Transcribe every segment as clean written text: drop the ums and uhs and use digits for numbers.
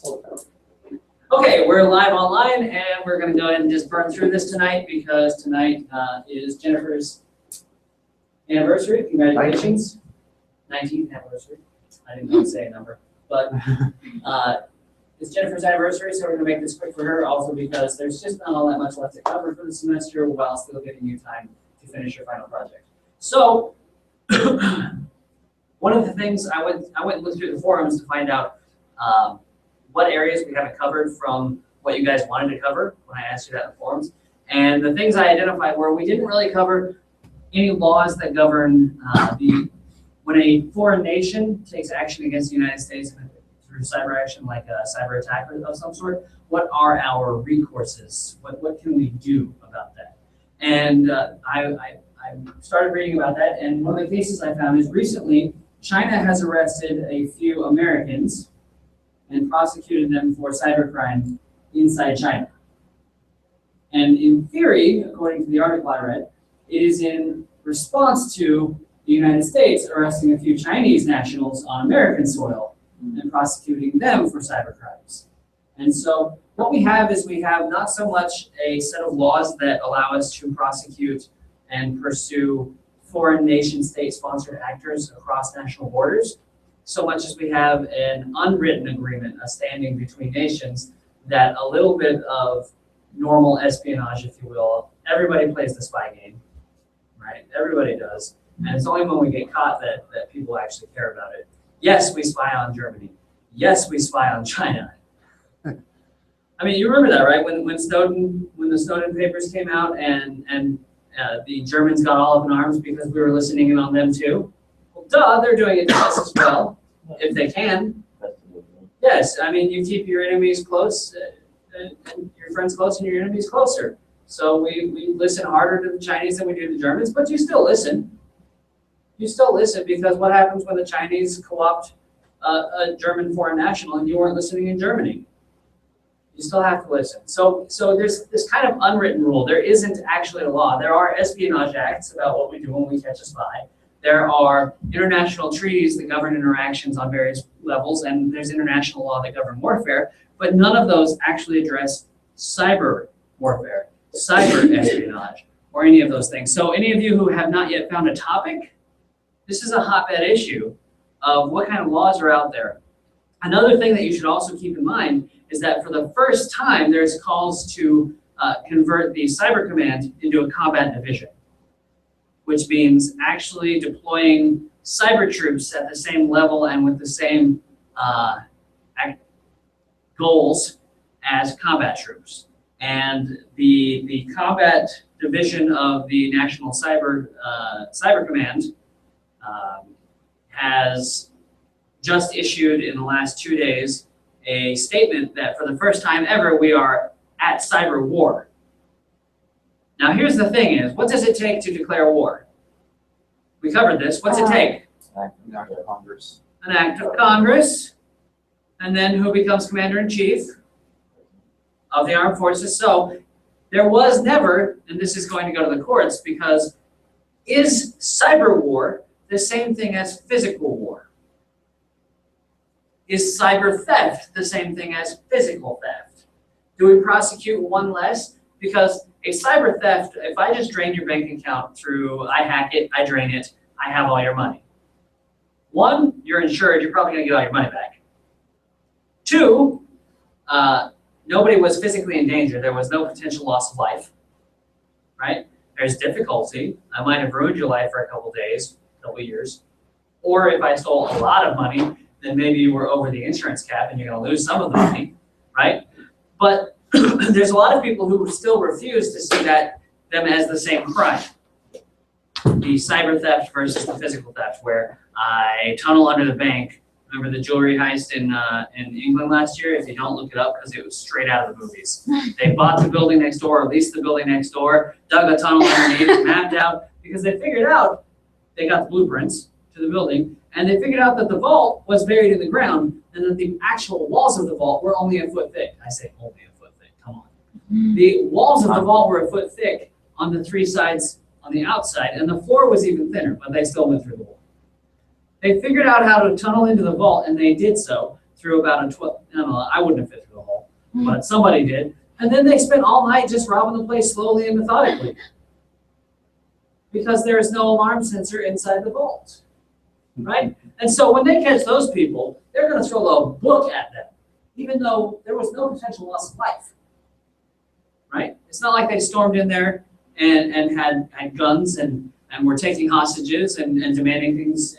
Okay, we're live online, and we're going to go ahead and just burn through this tonight because tonight is Jennifer's anniversary. Congratulations. 19th anniversary. I didn't know to say a number, but it's Jennifer's anniversary, so we're going to make this quick for her, also because there's just not all that much left to cover for the semester while still giving you time to finish your final project. So, one of the things I went and looked through the forums to find out what areas we haven't covered from what you guys wanted to cover when I asked you that in the forums. And the things I identified were we didn't really cover any laws that govern when a foreign nation takes action against the United States through cyber action, like a cyber attack of some sort. What are our recourses? What can we do about that? And I started reading about that, and one of the cases I found is recently China has arrested a few Americans and prosecuted them for cybercrime inside China. And in theory, according to the article I read, it is in response to the United States arresting a few Chinese nationals on American soil and prosecuting them for cybercrimes. And so what we have is we have not so much a set of laws that allow us to prosecute and pursue foreign nation state-sponsored actors across national borders, so much as we have an unwritten agreement, a standing between nations, that a little bit of normal espionage, if you will, everybody plays the spy game, right? Everybody does. And it's only when we get caught that people actually care about it. Yes, we spy on Germany. Yes, we spy on China. I mean, you remember that, right? When the Snowden papers came out and the Germans got all up in arms because we were listening in on them too. Well, duh, they're doing it to us as well, if they can. Yes, I mean, you keep your enemies close, and your friends close, and your enemies closer. So we listen harder to the Chinese than we do the Germans, but you still listen. You still listen, because what happens when the Chinese co-opt a German foreign national and you weren't listening in Germany? You still have to listen. So there's this kind of unwritten rule. There isn't actually a law. There are espionage acts about what we do when we catch a spy. There are international treaties that govern interactions on various levels, and there's international law that govern warfare, but none of those actually address cyber warfare, cyber espionage, or any of those things. So any of you who have not yet found a topic, this is a hotbed issue of what kind of laws are out there. Another thing that you should also keep in mind is that for the first time, there's calls to convert the Cyber Command into a combat division, which means actually deploying cyber troops at the same level and with the same goals as combat troops. And the combat division of the National Cyber Command has just issued in the last 2 days a statement that for the first time ever, we are at cyber war. Now, here's the thing is, what does it take to declare war? We covered this. What's it take? An act of Congress. An act of Congress. And then who becomes commander-in-chief of the armed forces? So there was never, and this is going to go to the courts, because is cyber war the same thing as physical war? Is cyber theft the same thing as physical theft? Do we prosecute one less? Because a cyber theft, if I just drain your bank account through, I hack it, I drain it, I have all your money. One, you're insured, you're probably gonna get all your money back. Two, nobody was physically in danger. There was no potential loss of life, right? There's difficulty. I might have ruined your life for a couple days, a couple years. Or if I stole a lot of money, then maybe you were over the insurance cap and you're gonna lose some of the money, right? But there's a lot of people who still refuse to see them as the same crime. The cyber theft versus the physical theft, where I tunnel under the bank. Remember the jewelry heist in England last year? If you don't, look it up, because it was straight out of the movies. They bought the building next door, or leased the building next door, dug a tunnel underneath, mapped out, because they figured out, they got the blueprints to the building, and they figured out that the vault was buried in the ground, and that the actual walls of the vault were only a foot thick. I say only a foot thick, come on. The walls of the vault were a foot thick on the 3 sides on the outside, and the floor was even thinner, but they still went through the wall. They figured out how to tunnel into the vault, and they did so through about a 12, no, I wouldn't have fit through the hole, but somebody did. And then they spent all night just robbing the place slowly and methodically. Because there is no alarm sensor inside the vault, right? And so when they catch those people, they're going to throw a book at them, even though there was no potential loss of life, right? It's not like they stormed in there and had guns and were taking hostages and demanding things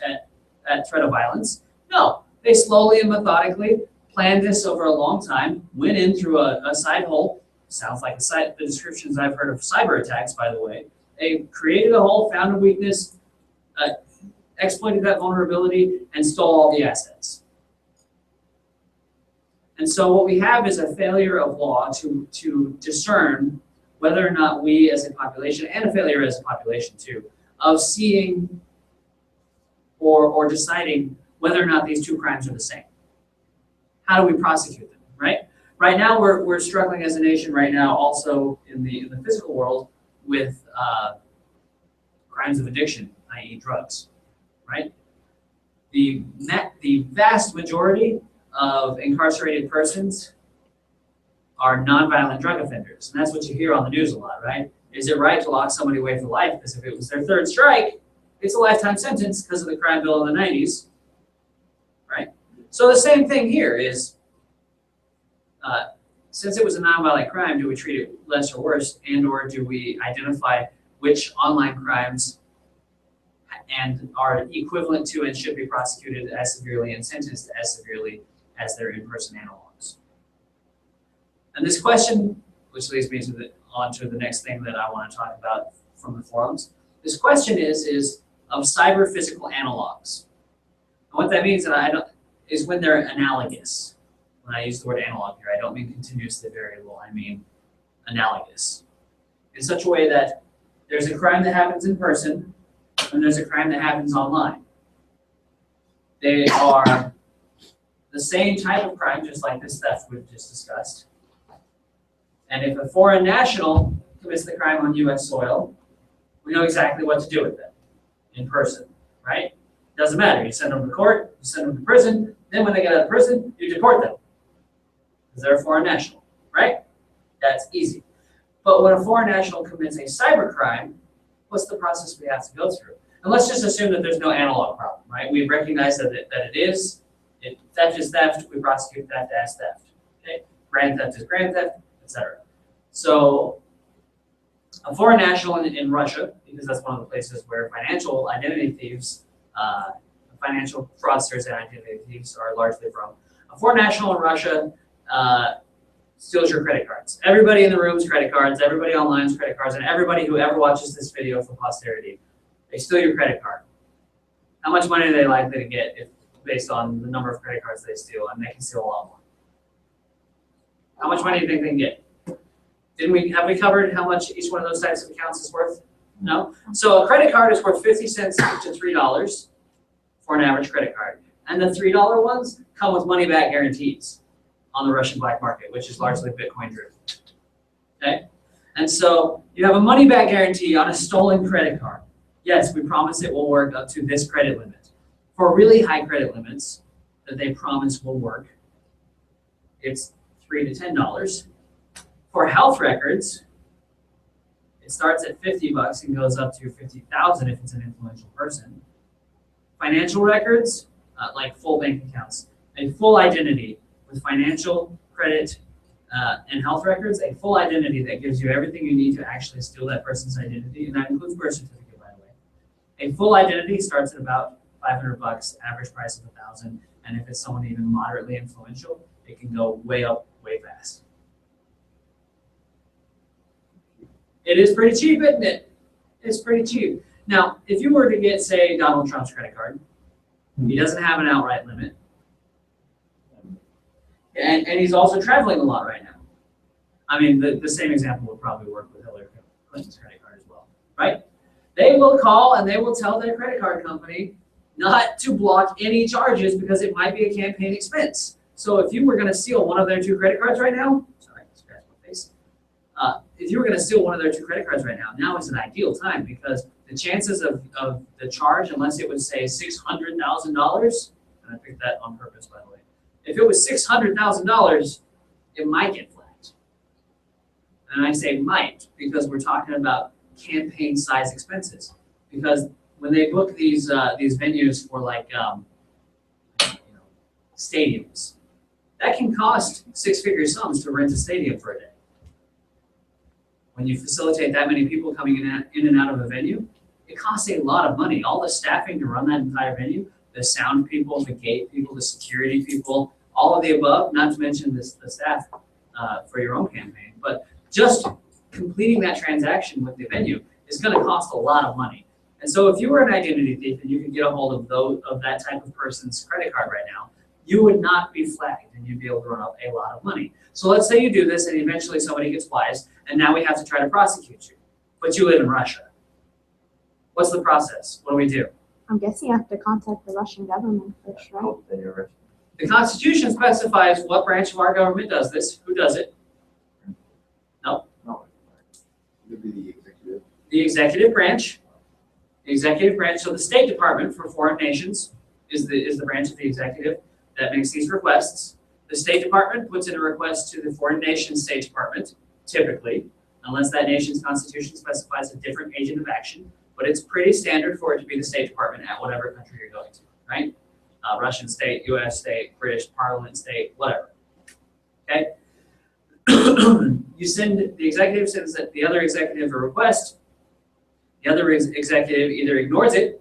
at threat of violence. No, they slowly and methodically planned this over a long time, went in through a side hole. Sounds like the descriptions I've heard of cyber attacks, by the way. They created a hole, found a weakness, exploited that vulnerability, and stole all the assets. And so what we have is a failure of law to discern whether or not we as a population, and a failure as a population too, of seeing or deciding whether or not these two crimes are the same. How do we prosecute them, right? Right now, we're struggling as a nation right now also in the physical world with crimes of addiction, i.e. drugs, right? The vast majority of incarcerated persons are nonviolent drug offenders. And that's what you hear on the news a lot, right? Is it right to lock somebody away for life? Because if it was their third strike, it's a lifetime sentence because of the crime bill in the 90s, right? So the same thing here is, since it was a nonviolent crime, do we treat it less or worse, and or do we identify which online crimes and are equivalent to and should be prosecuted as severely and sentenced as severely as their in-person analogs? And this question, which leads me on to the next thing that I want to talk about from the forums. This question is of cyber physical analogs. And what that means is when they're analogous. When I use the word analog here, I don't mean continuously variable, I mean analogous. In such a way that there's a crime that happens in person and there's a crime that happens online. They are the same type of crime, just like this theft we've just discussed. And if a foreign national commits the crime on US soil, we know exactly what to do with them in person, right? Doesn't matter, you send them to court, you send them to prison, then when they get out of prison, you deport them. Because they're a foreign national, right? That's easy. But when a foreign national commits a cyber crime, what's the process we have to go through? And let's just assume that there's no analog problem, right? We recognize that it is. Theft is theft, we prosecute theft as theft. Okay? Grand theft is grand theft, etc. So a foreign national in Russia, because that's one of the places where financial identity thieves, financial fraudsters and identity thieves are largely from. A foreign national in Russia steals your credit cards. Everybody in the room's credit cards, everybody online's credit cards, and everybody who ever watches this video for posterity, they steal your credit card. How much money are they likely to get based on the number of credit cards they steal? And they can steal a lot more. How much money do you think they can get? Have we covered how much each one of those types of accounts is worth? No? So a credit card is worth 50 cents to $3 for an average credit card. And the $3 ones come with money back guarantees on the Russian black market, which is largely Bitcoin driven. Okay? And so you have a money back guarantee on a stolen credit card. Yes, we promise it will work up to this credit limit. For really high credit limits that they promise will work, it's $3 to $10. For health records, it starts at $50 and goes up to $50,000 if it's an influential person. Financial records, like full bank accounts, a full identity with financial, credit, and health records, a full identity that gives you everything you need to actually steal that person's identity, and that includes birth certificate, by the way. A full identity starts at about $500, average price of $1,000, and if it's someone even moderately influential, it can go way up, way fast. It is pretty cheap, isn't it? It's pretty cheap. Now, if you were to get, say, Donald Trump's credit card, he doesn't have an outright limit. And he's also traveling a lot right now. I mean, the same example would probably work with Hillary Clinton's credit card as well, right? They will call and they will tell their credit card company not to block any charges because it might be a campaign expense. So if you were going to steal one of their two credit cards right now, sorry, I scratched my face. If you were going to steal one of their two credit cards right now is an ideal time because the chances of the charge, unless it would say $600,000, and I picked that on purpose, by the way, If it was $600,000, it might get flagged. And I say might because we're talking about campaign size expenses. Because when they book these venues for like stadiums, that can cost six-figure sums to rent a stadium for a day. When you facilitate that many people coming in and out of a venue, it costs a lot of money. All the staffing to run that entire venue, the sound people, the gate people, the security people, all of the above, not to mention the staff for your own campaign. But just completing that transaction with the venue is going to cost a lot of money. And so if you were an identity thief and you could get a hold of that type of person's credit card right now, you would not be flagged and you'd be able to run up a lot of money. So let's say you do this and eventually somebody gets wise and now we have to try to prosecute you, but you live in Russia. What's the process? What do we do? I'm guessing you have to contact the Russian government first, right? Oh, then you're arrested. The Constitution specifies what branch of our government does this, who does it. No. It would be the executive. The executive branch. The executive branch, so the State Department for foreign nations is the branch of the executive that makes these requests. The State Department puts in a request to the foreign nation's State Department, typically, unless that nation's constitution specifies a different agent of action, but it's pretty standard for it to be the State Department at whatever country you're going to, right? Russian state, US state, British Parliament state, whatever, okay? You send, the executive sends the other executive a request, the other executive either ignores it.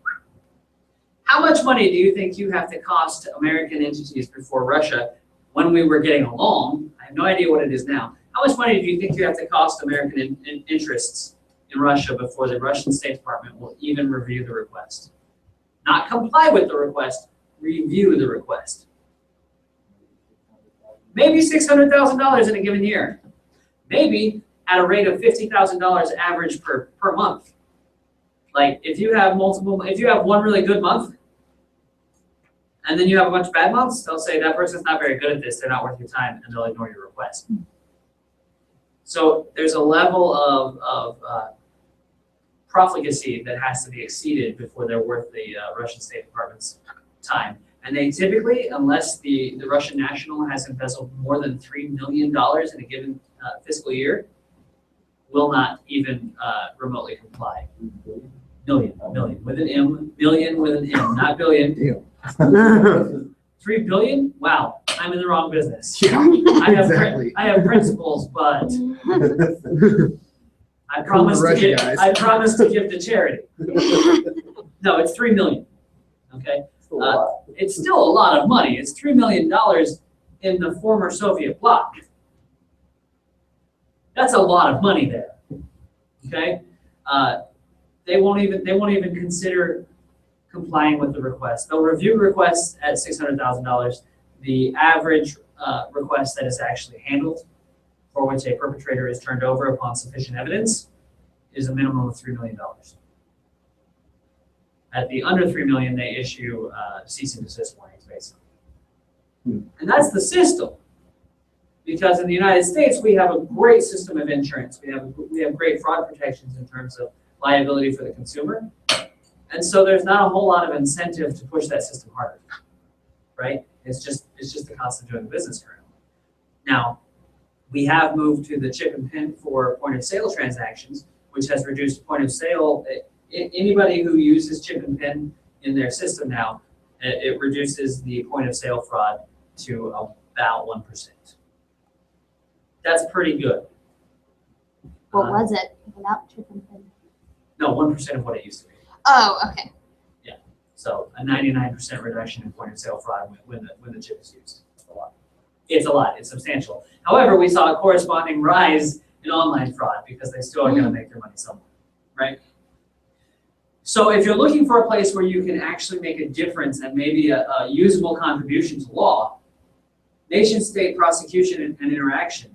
How much money do you think you have to cost American entities before Russia when we were getting along? I have no idea what it is now. How much money do you think you have to cost American interests in Russia before the Russian State Department will even review the request? Not comply with the request, review the request. Maybe $600,000 in a given year. Maybe at a rate of $50,000 average per month. Like if you have one really good month, and then you have a bunch of bad months, they'll say that person's not very good at this, they're not worth your time, and they'll ignore your request. So there's a level of profligacy that has to be exceeded before they're worth the Russian State Department's time. And they typically, unless the Russian national has embezzled more than $3 million in a given fiscal year, will not even remotely comply. Million with an M, million with an M, not billion. 3 billion? Wow, I'm in the wrong business. Yeah, exactly. I have principles, but I promise to give to charity. No, it's 3 million. Okay, it's still a lot of money. It's $3 million in the former Soviet bloc. That's a lot of money there. Okay, they won't even consider complying with the request. They'll review requests at $600,000. The average request that is actually handled, for which a perpetrator is turned over upon sufficient evidence, is a minimum of $3 million. At the under $3 million, they issue cease and desist warnings, basically. And that's the system. Because in the United States, we have a great system of insurance. We have great fraud protections in terms of liability for the consumer. And so there's not a whole lot of incentive to push that system harder, right? It's just the cost of doing business currently. Now, we have moved to the chip and pin for point of sale transactions, which has reduced point of sale. Anybody who uses chip and pin in their system now, it reduces the point of sale fraud to about 1%. That's pretty good. What was it without chip and pin? No, 1% of what it used to be. Oh, okay. Yeah, so a 99% reduction in point of sale fraud when the chip is used. It's a lot. It's a lot. It's substantial. However, we saw a corresponding rise in online fraud because they still are going to make their money somewhere, right? So if you're looking for a place where you can actually make a difference and maybe a usable contribution to law, nation-state prosecution and interaction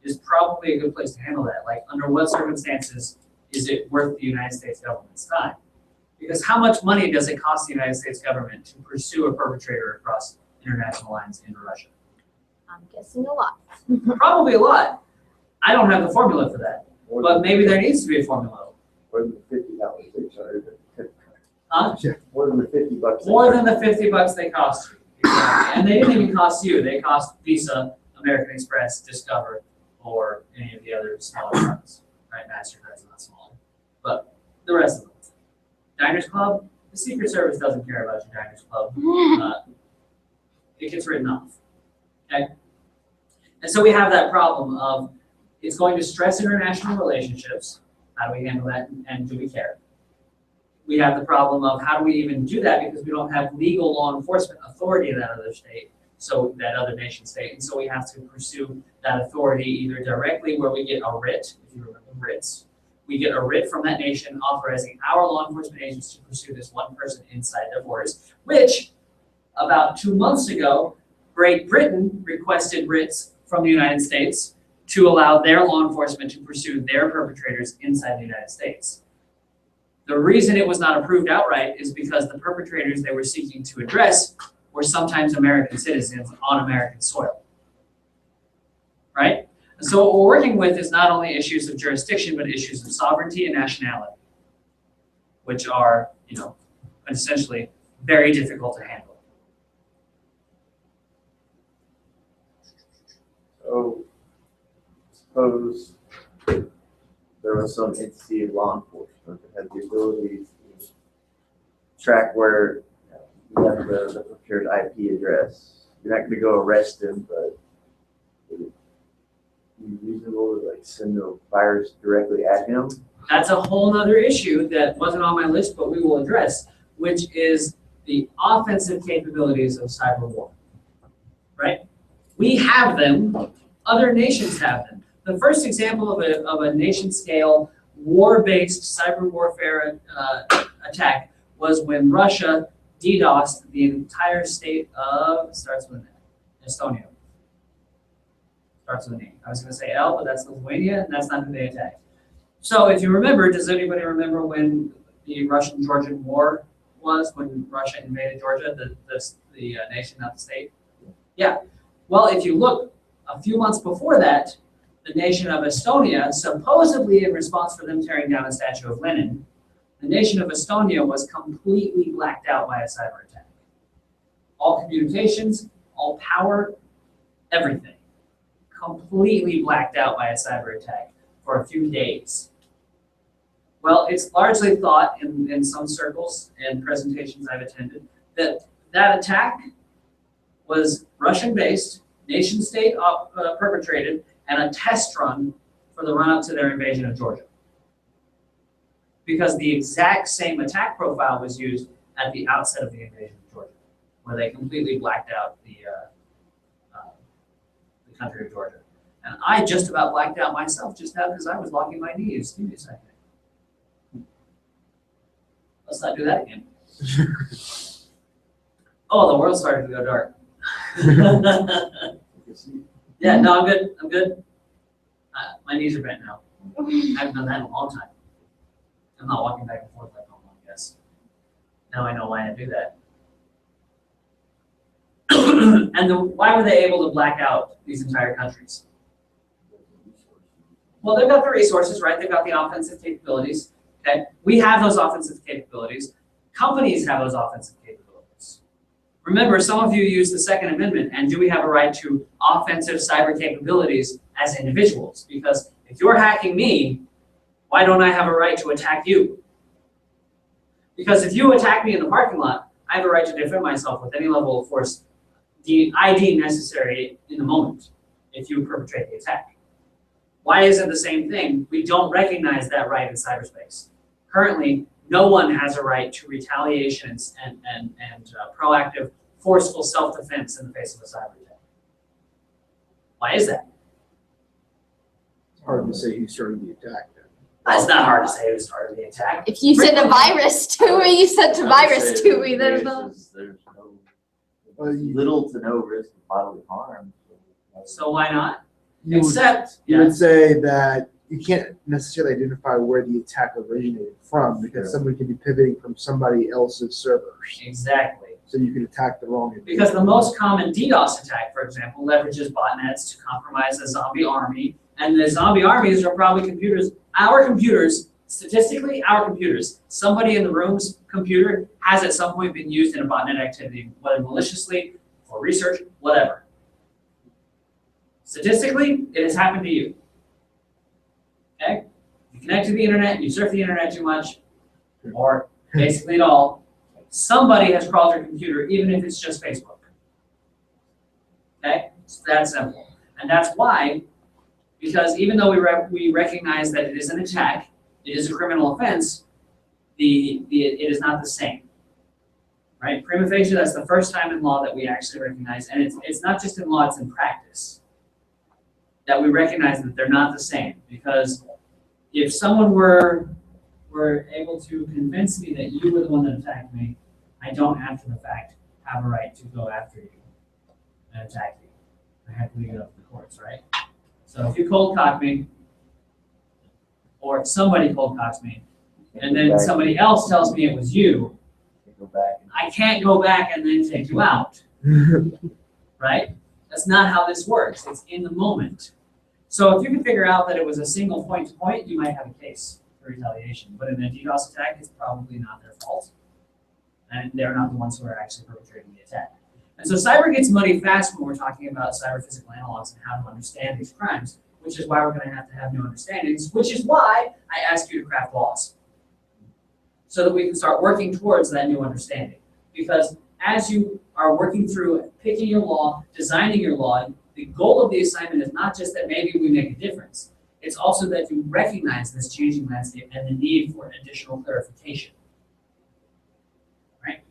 is probably a good place to handle that. Like, under what circumstances is it worth the United States government's time? Because how much money does it cost the United States government to pursue a perpetrator across international lines in Russia? I'm guessing a lot. Probably a lot. I don't have the formula for that, but maybe there needs to be a formula. More than the $50, $600. Huh? More than the $50. More than the $50 they cost you. money. And they didn't even cost you. They cost Visa, American Express, Discover, or any of the other smaller cards. Right? MasterCard's not smaller. But the rest of them. Diners Club, the Secret Service doesn't care about your Diners Club. It gets written off. Okay? And so we have that problem of it's going to stress international relationships. How do we handle that, and do we care? We have the problem of how do we even do that because we don't have legal law enforcement authority in that other state, so that other nation state, and so we have to pursue that authority either directly where we get a writ, if you remember writs, we get a writ from that nation authorizing our law enforcement agents to pursue this one person inside their borders, which about 2 months ago, Great Britain requested writs from the United States to allow their law enforcement to pursue their perpetrators inside the United States. The reason it was not approved outright is because the perpetrators they were seeking to address were sometimes American citizens on American soil. Right? And so what we're working with is not only issues of jurisdiction, but issues of sovereignty and nationality, which are, essentially very difficult to handle. So, suppose there was some entity of law enforcement that had the ability to track where you have the procured IP address. You're not going to go arrest him, but would it be reasonable to send a virus directly at him? That's a whole other issue that wasn't on my list, but we will address, which is the offensive capabilities of cyber war. Right? We have them. Other nations have them. The first example of a nation-scale war-based cyber warfare attack was when Russia DDoSed the entire state of, starts with Estonia. Starts with an E. I was going to say L, but that's Lithuania, and that's not who they attacked. So if you remember, does anybody remember when the Russian-Georgian war was, when Russia invaded Georgia, the nation, not the state? Yeah. Well, if you look, a few months before that, the nation of Estonia, supposedly in response to them tearing down a statue of Lenin, the nation of Estonia was completely blacked out by a cyber attack. All communications, all power, everything. Completely blacked out by a cyber attack for a few days. Well, it's largely thought in some circles and presentations I've attended that that attack was Russian-based, nation-state perpetrated, and a test run for the run-up to their invasion of Georgia. Because the exact same attack profile was used at the outset of the invasion of Georgia, where they completely blacked out the country of Georgia. And I just about blacked out myself just now because I was locking my knees. Give me a second. Let's not do that again. Oh, the world started to go dark. Yeah, no, I'm good. I'm good. My knees are bent now. I haven't done that in a long time. I'm not walking back and forth like normal, I guess. Now I know why I do that. And why were they able to black out these entire countries? Well, they've got the resources, right? They've got the offensive capabilities. Okay, we have those offensive capabilities. Companies have those offensive capabilities. Remember, some of you use the Second Amendment, and do we have a right to offensive cyber capabilities as individuals? Because if you're hacking me, why don't I have a right to attack you? Because if you attack me in the parking lot, I have a right to defend myself with any level of force I deem necessary in the moment if you perpetrate the attack. Why is it the same thing? We don't recognize that right in cyberspace. Currently, no one has a right to retaliation and proactive, forceful self-defense in the face of a cyber attack. Why is that? It's hard to say who started the attack. It's not hard to say who started the attack. If you send a virus to me, you sent a virus to me, then There's little to no risk of bodily harm. So why not? You would, Except, you would say that you can't necessarily identify where the attack originated from because somebody could be pivoting from somebody else's servers. Exactly. So you could attack the wrong individual. Because the most common DDoS attack, for example, leverages botnets to compromise a zombie army. And the zombie armies are probably computers. Our computers, statistically, our computers. Somebody in the room's computer has at some point been used in a botnet activity, whether maliciously for research, whatever. Statistically, it has happened to you. Okay? You connect to the internet, you surf the internet too much, or basically at all, somebody has crawled your computer, even if it's just Facebook. Okay? It's that simple. And that's why, because even though we recognize that it is an attack, it is a criminal offense, it is not the same. Right? Prima facie, that's the first time in law that we actually recognize, and it's not just in law, it's in practice, that we recognize that they're not the same. Because if someone were able to convince me that you were the one that attacked me, I don't, after the fact, have a right to go after you and attack you. I have to leave it up to the courts, right? So if you cold cock me, or somebody cold cocks me, and then somebody else tells me it was you, Go back. I can't go back and then take you out, right? That's not how this works. It's in the moment. So if you can figure out that it was a single point to point, you might have a case for retaliation. But in a DDoS attack, it's probably not their fault. And they're not the ones who are actually perpetrating the attack. And so cyber gets muddy fast when we're talking about cyber physical analogs and how to understand these crimes, which is why we're going to have new understandings, which is why I ask you to craft laws, so that we can start working towards that new understanding. Because as you are working through picking your law, designing your law, the goal of the assignment is not just that maybe we make a difference, it's also that you recognize this changing landscape and the need for additional clarification. Right?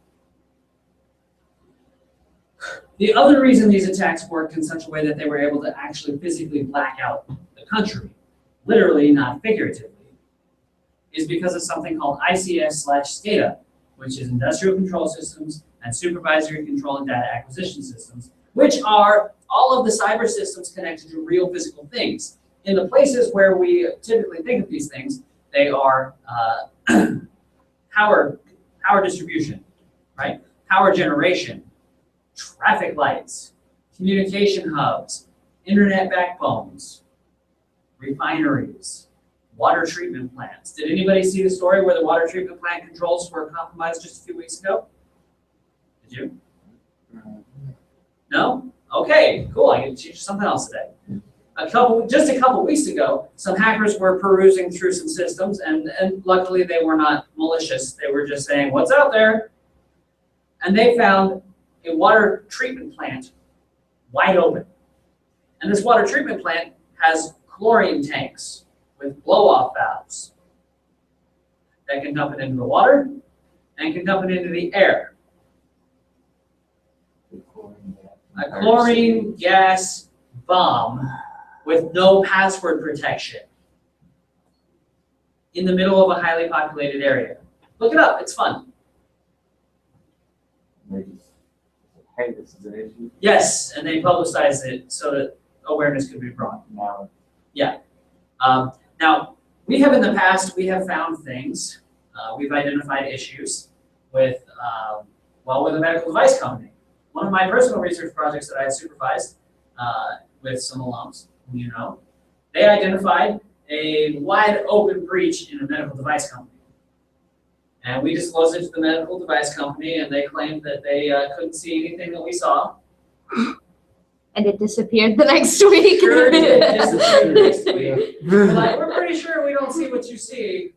The other reason these attacks worked in such a way that they were able to actually physically black out the country, literally, not figuratively, is because of something called ICS/SCADA, which is Industrial Control Systems and Supervisory Control and Data Acquisition Systems, which are all of the cyber systems connected to real physical things. In the places where we typically think of these things, they are power distribution, right? Power generation, traffic lights, communication hubs, internet backbones, refineries, water treatment plants. Did anybody see the story where the water treatment plant controls were compromised just a few weeks ago? Did you? No? Okay, cool. I can teach you something else today. Just a couple weeks ago, some hackers were perusing through some systems, and luckily they were not malicious. They were just saying, what's out there? And they found a water treatment plant wide open. And this water treatment plant has chlorine tanks with blow-off valves that can dump it into the water and can dump it into the air. A chlorine gas bomb with no password protection in the middle of a highly populated area. Look it up, it's fun. Hey, this is an issue. Yes, and they publicized it so that awareness could be brought. Now, Now, we have in the past, we have found things, we've identified issues with, with a medical device company. One of my personal research projects that I had supervised with some alums, who you know, they identified a wide open breach in a medical device company. And we disclosed it to the medical device company, and they claimed that they couldn't see anything that we saw. And it disappeared the next week. Sure did, disappeared the next week. We're like, we're pretty sure we don't see what you see.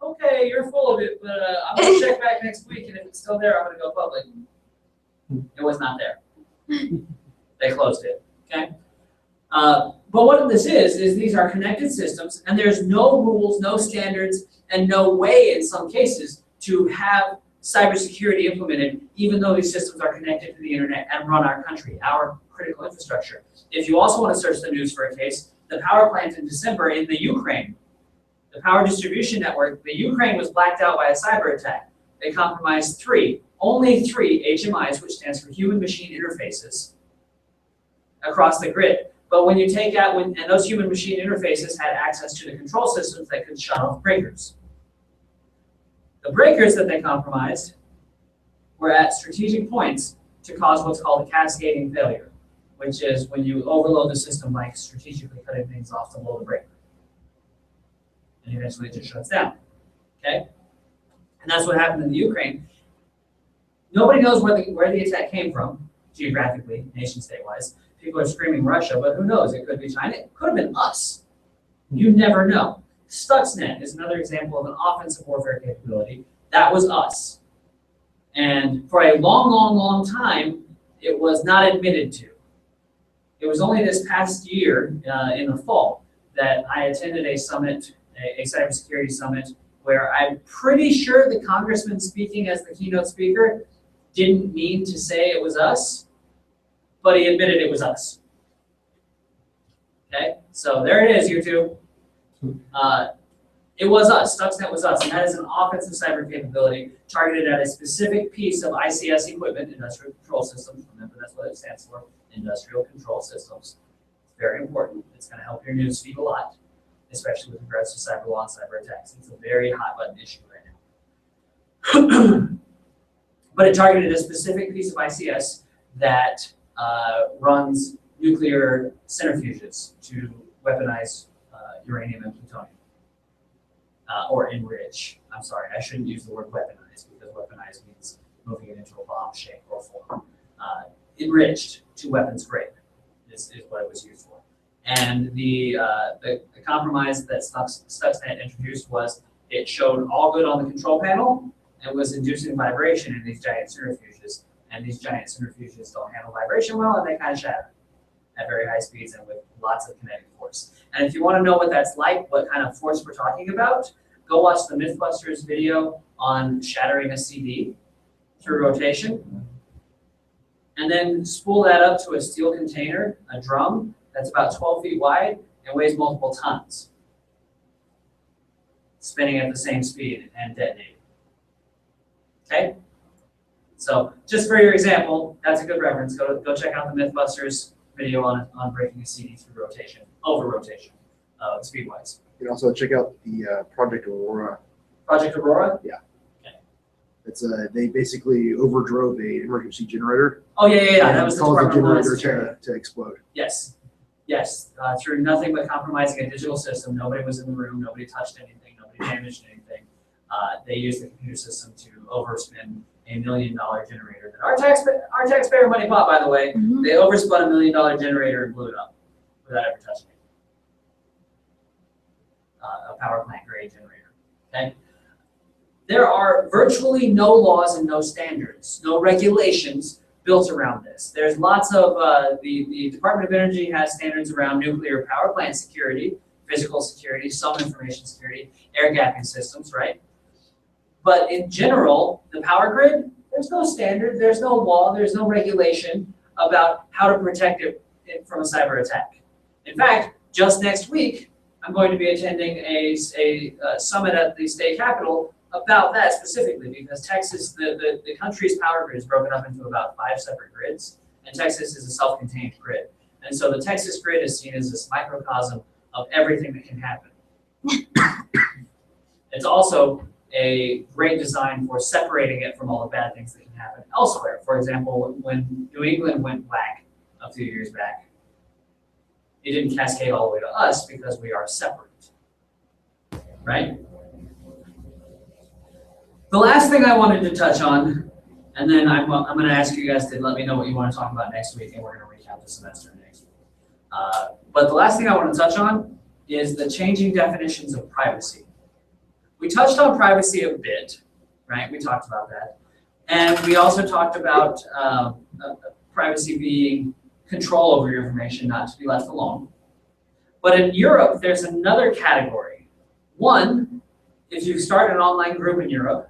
Okay, you're full of it, but I'm gonna check back next week, and if it's still there, I'm gonna go public. It was not there. They closed it, okay? But what this is these are connected systems, and there's no rules, no standards, and no way in some cases to have cybersecurity implemented, even though these systems are connected to the internet and run our country, our critical infrastructure. If you also want to search the news for a case, the power plant in December in the Ukraine, the power distribution network, the Ukraine was blacked out by a cyber attack. They compromised only three HMIs, which stands for human machine interfaces, across the grid. But when you take out, and those human machine interfaces had access to the control systems that could shut off breakers. The breakers that they compromised were at strategic points to cause what's called a cascading failure, which is when you overload the system by strategically cutting things off to load the breaker. And eventually it just shuts down, okay? And that's what happened in the Ukraine. Nobody knows where the attack came from. geographically, nation state-wise. People are screaming Russia, but who knows? It could be China. It could have been us. You never know. Stuxnet is another example of an offensive warfare capability. That was us. And for a long, long, long time, it was not admitted to. It was only this past year, in the fall, that I attended a summit, a cybersecurity summit, where I'm pretty sure the congressman speaking as the keynote speaker didn't mean to say it was us, but he admitted it was us. Okay, so there it is, YouTube. It was us, Stuxnet was us, and that is an offensive cyber capability targeted at a specific piece of ICS equipment, industrial control systems. Remember, that's what it stands for, industrial control systems. It's very important. It's going to help your news feed a lot, especially with regards to cyber law and cyber attacks. It's a very hot button issue right now. But it targeted a specific piece of ICS that runs nuclear centrifuges to weaponize uranium and plutonium. Or enrich. I'm sorry, I shouldn't use the word weaponize because weaponize means moving it into a bomb shape or form. Enriched to weapons grade is what it was used for. And the compromise that Stuxnet introduced was it showed all good on the control panel and was inducing vibration in these giant centrifuges. And these giant centrifuges don't handle vibration well, and they kind of shatter at very high speeds and with lots of kinetic force. And if you want to know what that's like, what kind of force we're talking about, go watch the Mythbusters video on shattering a CD through rotation. And then spool that up to a steel container, a drum, that's about 12 feet wide and weighs multiple tons, spinning at the same speed and detonating. Okay? So just for your example, that's a good reference. Go check out the Mythbusters video on breaking a CD through rotation, over rotation, speed-wise. You can also check out the Project Aurora. Project Aurora? It's they basically overdrove a emergency generator. Oh, yeah. and That was the caused the Department of Homeland generator Security. to explode. Yes. Through nothing but compromising a digital system. Nobody was in the room. Nobody touched anything. Nobody damaged anything. They used the computer system to overspin $1 million generator that our taxpayer money bought, by the way. Mhm. They overspun $1 million generator and blew it up without ever touching it. A power plant grade generator. Okay. There are virtually no laws and no standards, no regulations built around this. There's lots of, the Department of Energy has standards around nuclear power plant security, physical security, some information security, air gapping systems, right? But in general, the power grid, there's no standard, there's no law, there's no regulation about how to protect it from a cyber attack. In fact, just next week, I'm going to be attending a summit at the state capitol about that specifically, because Texas, the country's power grid is broken up into about 5 separate grids, and Texas is a self-contained grid. And so the Texas grid is seen as this microcosm of everything that can happen. It's also a great design for separating it from all the bad things that can happen elsewhere. For example, when New England went black a few years back, it didn't cascade all the way to us because we are separate, right? The last thing I wanted to touch on, and then I'm going to ask you guys to let me know what you want to talk about next week, and we're going to recap the semester next week. But the last thing I want to touch on is the changing definitions of privacy. We touched on privacy a bit, right? We talked about that. And we also talked about privacy being control over your information, not to be left alone. But in Europe, there's another category. One, if you start an online group in Europe,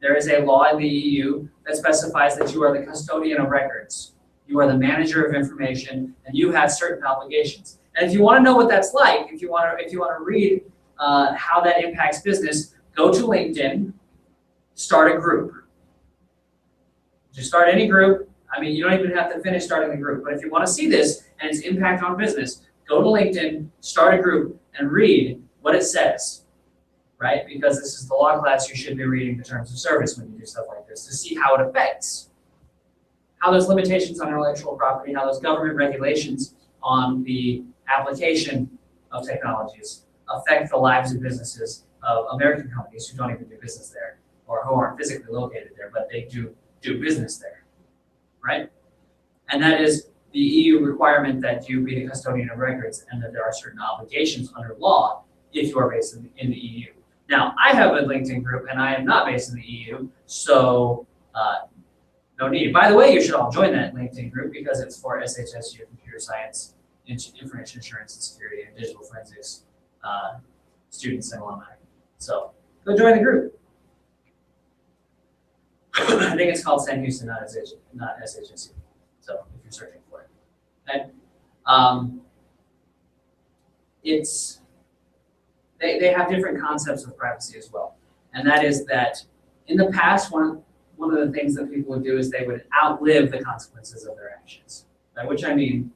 there is a law in the EU that specifies that you are the custodian of records. You are the manager of information, and you have certain obligations. And if you want to know what that's like, if you want to read how that impacts business, go to LinkedIn, start a group. Just start any group. I mean, you don't even have to finish starting the group, but if you want to see this and its impact on business, go to LinkedIn, start a group, and read what it says, right? Because this is the law class, you should be reading the terms of service when you do stuff like this to see how it affects, how those limitations on intellectual property, how those government regulations on the application of technologies affect the lives and businesses of American companies who don't even do business there or who aren't physically located there, but they do business there, right? And that is the EU requirement that you be the custodian of records and that there are certain obligations under law if you are based in the EU. Now, I have a LinkedIn group and I am not based in the EU, so no need. By the way, you should all join that LinkedIn group because it's for SHSU, computer science, information assurance and security, and digital forensics students and alumni. So go join the group. I think it's called Sam Houston, not SHSU. So if you're searching for it, okay. They have different concepts of privacy as well, and that is that in the past, one of the things that people would do is they would outlive the consequences of their actions. By which I mean,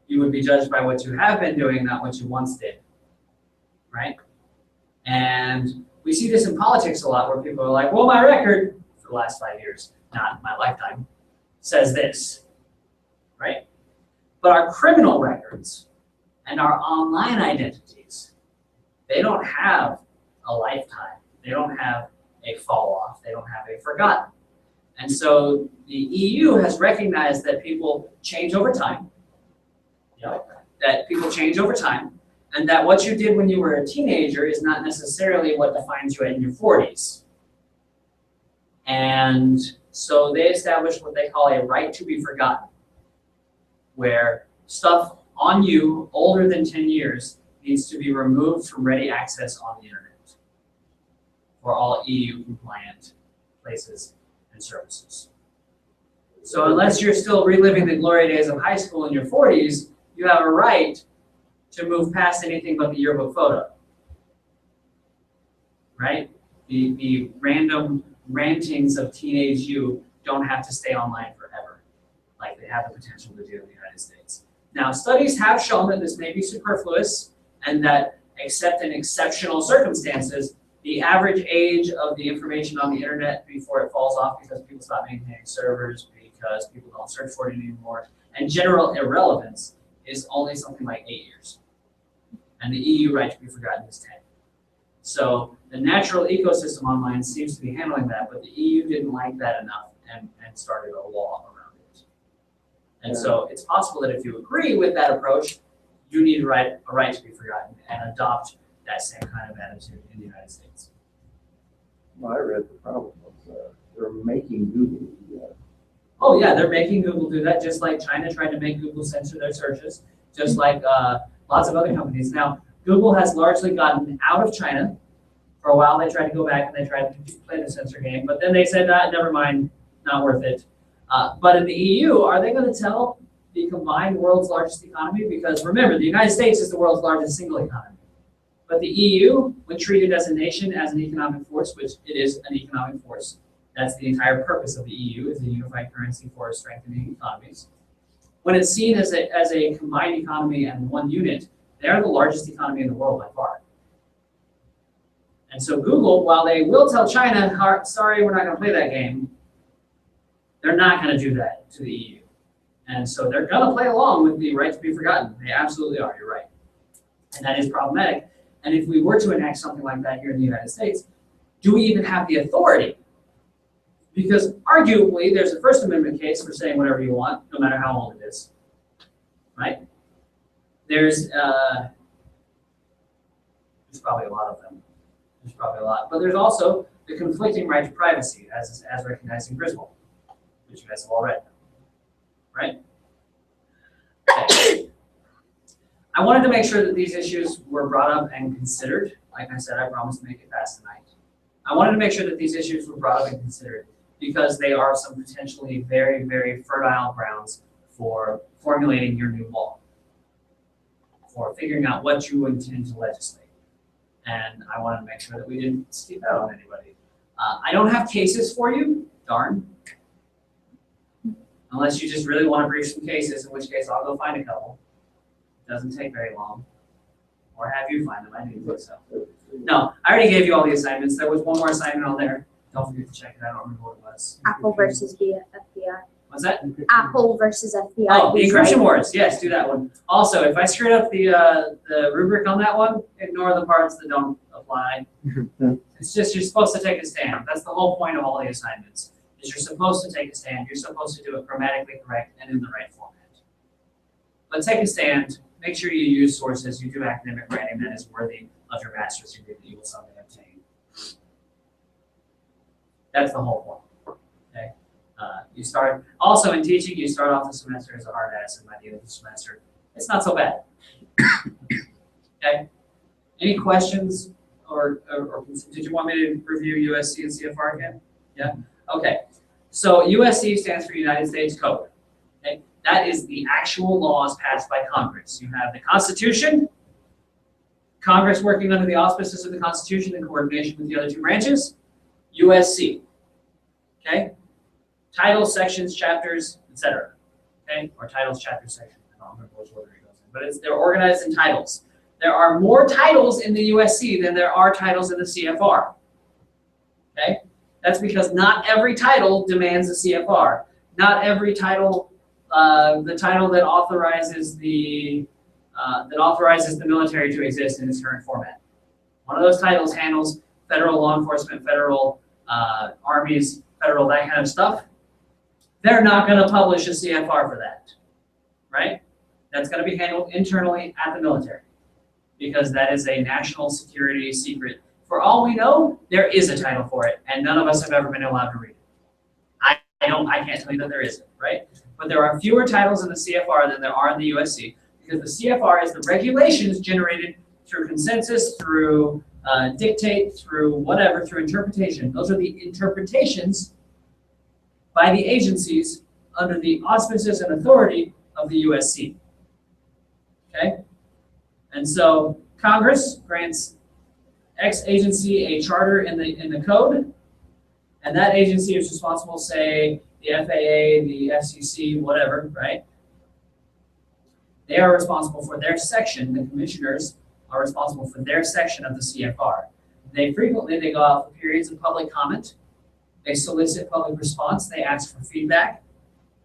you would be judged by what you have been doing, not what you once did, right? And we see this in politics a lot, where people are like, "Well, my record for the last 5 years, not my lifetime, says this," right? But our criminal records and our online identities, they don't have a lifetime. They don't have a fall off. They don't have a forgotten. And so the EU has recognized that people change over time, that people change over time, and that what you did when you were a teenager is not necessarily what defines you in your 40s. And so they established what they call a right to be forgotten, where stuff on you older than 10 years needs to be removed from ready access on the internet for all EU compliant places and services. So unless you're still reliving the glory days of high school in your 40s, you have a right to move past anything but the yearbook photo, right? The random rantings of teenage you don't have to stay online forever, like they have the potential to do in the United States. Now, studies have shown that this may be superfluous and that except in exceptional circumstances, the average age of the information on the internet before it falls off because people stop maintaining servers, because people don't search for it anymore, and general irrelevance is only something like 8 years. And the EU right to be forgotten is 10. So the natural ecosystem online seems to be handling that, but the EU didn't like that enough and started a law around it. And so it's possible that if you agree with that approach, you need a right to be forgotten and adopt that same kind of attitude in the United States. Well, I read the problem was they're making Google do that. Oh yeah, they're making Google do that, just like China tried to make Google censor their searches, just like lots of other companies. Now, Google has largely gotten out of China. For a while, they tried to go back and they tried to play the censor game, but then they said, never mind, not worth it. But in the EU, are they going to tell the combined world's largest economy? Because remember, the United States is the world's largest single economy. But the EU, when treated as a nation, as an economic force, which it is an economic force, that's the entire purpose of the EU, is a unified currency for strengthening economies. When it's seen as a combined economy and one unit, they are the largest economy in the world by far. And so Google, while they will tell China, sorry, we're not going to play that game, they're not going to do that to the EU. And so they're going to play along with the right to be forgotten. They absolutely are, you're right. And that is problematic. And if we were to enact something like that here in the United States, do we even have the authority? Because arguably, there's a First Amendment case for saying whatever you want, no matter how old it is, right? There's probably a lot of them. There's probably a lot. But there's also the conflicting right to privacy as recognized in Griswold, which you guys have all read, right? Okay. I wanted to make sure that these issues were brought up and considered. Like I said, I promised to make it fast tonight. I wanted to make sure that these issues were brought up and considered because they are some potentially very, very fertile grounds for formulating your new law, for figuring out what you intend to legislate. And I wanted to make sure that we didn't skip out on anybody. I don't have cases for you, darn. Unless you just really want to brief some cases, in which case I'll go find a couple. It doesn't take very long. Or have you find them, I didn't think so. No, I already gave you all the assignments. There was one more assignment on there. Don't forget to check it, I don't remember what it was. Apple versus FBI. What's that? Apple versus FBI. Oh, the Who's encryption right? wars. Yes, do that one. Also, if I screwed up the rubric on that one, ignore the parts that don't apply. It's just you're supposed to take a stand. That's the whole point of all the assignments. is you're supposed to take a stand. You're supposed to do it grammatically correct and in the right format. But take a stand. Make sure you use sources. You do academic writing that is worthy of your master's degree that you will someday obtain. That's the whole point. Okay. You start also in teaching. You start off the semester as a hard ass, and by the end of the semester, it's not so bad. Okay. Any questions or did you want me to review USC and CFR again? Yeah. Okay. So USC stands for United States Code. Okay. That is the actual laws passed by Congress. You have the Constitution, Congress working under the auspices of the Constitution in coordination with the other two branches, USC. Okay? Titles, sections, chapters, etc. Okay? Or titles, chapters, sections. I don't remember which order it goes in, but they're organized in titles. There are more titles in the USC than there are titles in the CFR. Okay? That's because not every title demands a CFR. Not every title, the title that authorizes the military to exist in its current format. One of those titles handles federal law enforcement, federal armies, federal that kind of stuff. They're not going to publish a CFR for that, right? That's going to be handled internally at the military because that is a national security secret. For all we know, there is a title for it, and none of us have ever been allowed to read it. I can't tell you that there isn't, right? But there are fewer titles in the CFR than there are in the USC because the CFR is the regulations generated through consensus, through dictate, through whatever, through interpretation. Those are the interpretations by the agencies under the auspices and authority of the USC. Okay? And so Congress grants X agency a charter in the code, and that agency is responsible, say, the FAA, the FCC, whatever, right? They are responsible for their section. The commissioners are responsible for their section of the CFR. They go out for periods of public comment. They solicit public response. They ask for feedback.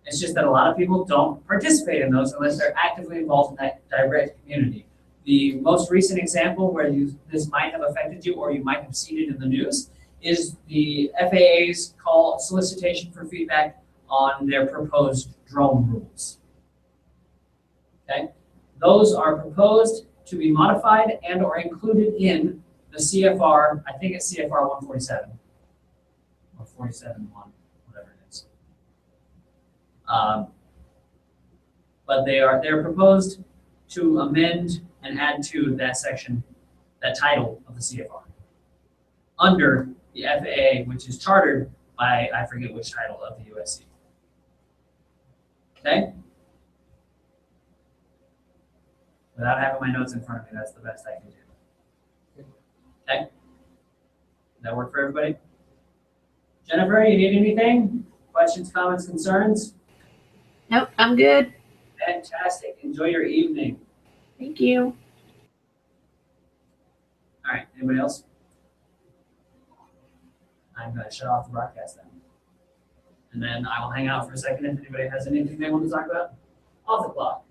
It's just that a lot of people don't participate in those unless they're actively involved in that direct community. The most recent example where this might have affected you or you might have seen it in the news is the FAA's solicitation for feedback on their proposed drone rules. Okay? Those are proposed to be modified and or included in the CFR, I think it's CFR 147 or 47.1, whatever it is. But they're proposed to amend and add to that section, that title of the CFR under the FAA, which is chartered by, I forget which title of the USC. Okay? Without having my notes in front of me, that's the best I can do. Okay? Does that work for everybody? Jennifer, you need anything? Questions, comments, concerns? Nope, I'm good. Fantastic. Enjoy your evening. Thank you. All right, anybody else? I'm going to shut off the broadcast then. And then I will hang out for a second if anybody has anything they want to talk about. Off the clock.